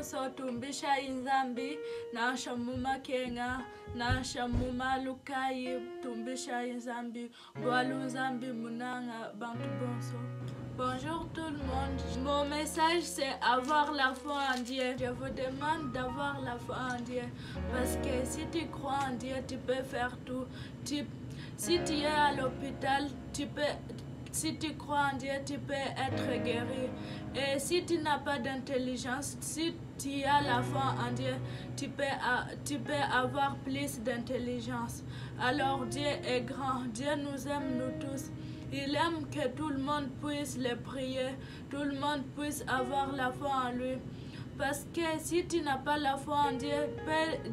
bonso tumbisha inzambi na shamuma kenga na shamuma lukai tumbisha inzambi boalu zambi munanga bantu bonso. Bonjour tout le monde. Mon message c'est avoir la foi en Dieu. Je vous demande d'avoir la foi en Dieu parce que si tu crois en Dieu, tu peux faire tout. Si tu es à l'hôpital, si tu crois en Dieu, tu peux être guéri. Et si tu n'as pas d'intelligence, si tu as la foi en Dieu, tu peux avoir plus d'intelligence. Alors Dieu est grand, Dieu nous aime nous tous. Il aime que tout le monde puisse le prier, tout le monde puisse avoir la foi en lui. Parce que si tu n'as pas la foi en Dieu,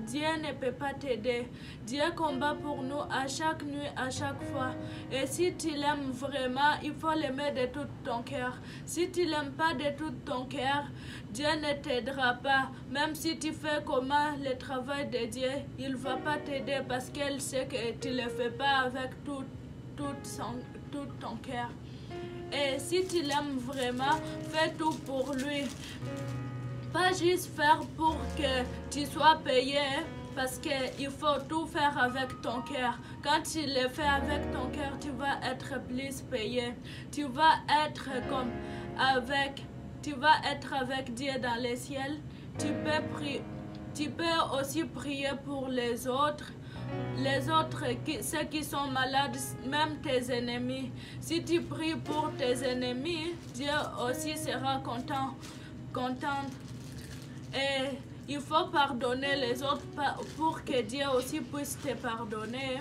Dieu ne peut pas t'aider. Dieu combat pour nous à chaque nuit, à chaque fois. Et si tu l'aimes vraiment, il faut l'aimer de tout ton cœur. Si tu ne l'aimes pas de tout ton cœur, Dieu ne t'aidera pas. Même si tu fais comment le travail de Dieu, il ne va pas t'aider parce qu'il sait que tu ne le fais pas avec tout ton cœur. Et si tu l'aimes vraiment, fais tout pour lui. Pas juste faire pour que tu sois payé, parce qu'il faut tout faire avec ton cœur. Quand tu le fais avec ton cœur, tu vas être plus payé. Tu vas être avec Dieu dans les ciels. Tu peux aussi prier pour les autres. Ceux qui sont malades, même tes ennemis. Si tu pries pour tes ennemis, Dieu aussi sera content. Et il faut pardonner les autres pour que Dieu aussi puisse te pardonner.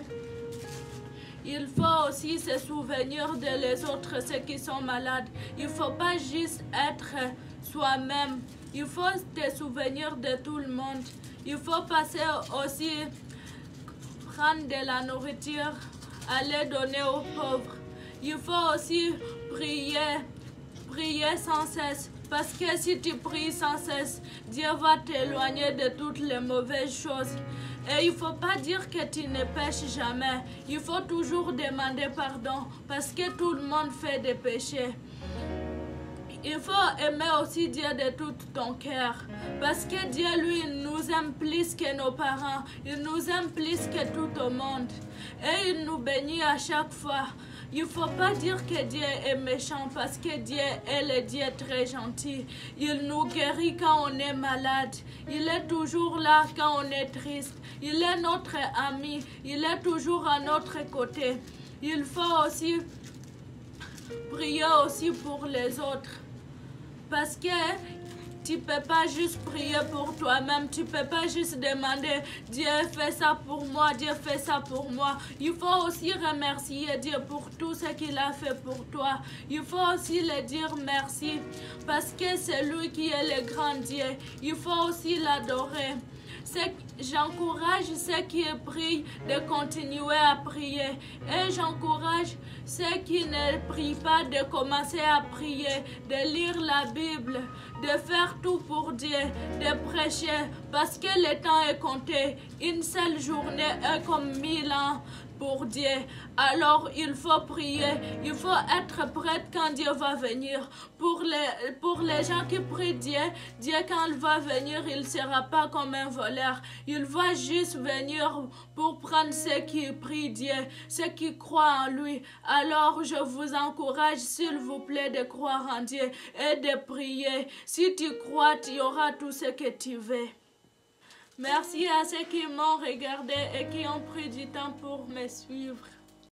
Il faut aussi se souvenir de les autres, ceux qui sont malades. Il ne faut pas juste être soi-même. Il faut te souvenir de tout le monde. Il faut passer aussi, prendre de la nourriture, aller donner aux pauvres. Il faut aussi prier sans cesse. Parce que si tu pries sans cesse, Dieu va t'éloigner de toutes les mauvaises choses. Et il ne faut pas dire que tu ne pêches jamais. Il faut toujours demander pardon parce que tout le monde fait des péchés. Il faut aimer aussi Dieu de tout ton cœur. Parce que Dieu, lui, nous aime plus que nos parents. Il nous aime plus que tout le monde. Et il nous bénit à chaque fois. Il ne faut pas dire que Dieu est méchant parce que Dieu est le Dieu très gentil. Il nous guérit quand on est malade. Il est toujours là quand on est triste. Il est notre ami. Il est toujours à notre côté. Il faut aussi prier aussi pour les autres. Parce que tu ne peux pas juste prier pour toi-même. Tu ne peux pas juste demander Dieu fait ça pour moi, Dieu fait ça pour moi. Il faut aussi remercier Dieu pour tout ce qu'il a fait pour toi. Il faut aussi lui dire merci parce que c'est lui qui est le grand Dieu. Il faut aussi l'adorer. J'encourage ceux qui prient de continuer à prier. Et j'encourage ceux qui ne prient pas de commencer à prier, de lire la Bible, de faire tout pour Dieu, de prêcher. Parce que le temps est compté. Une seule journée est comme 1000 ans pour Dieu. Alors il faut prier, il faut être prêt quand Dieu va venir. Pour les gens qui prient Dieu, Dieu quand il va venir, il ne sera pas comme un voleur. Il va juste venir pour prendre ceux qui prient Dieu, ceux qui croient en lui. Alors je vous encourage s'il vous plaît de croire en Dieu et de prier. Si tu crois, tu auras tout ce que tu veux. Merci à ceux qui m'ont regardé et qui ont pris du temps pour me suivre.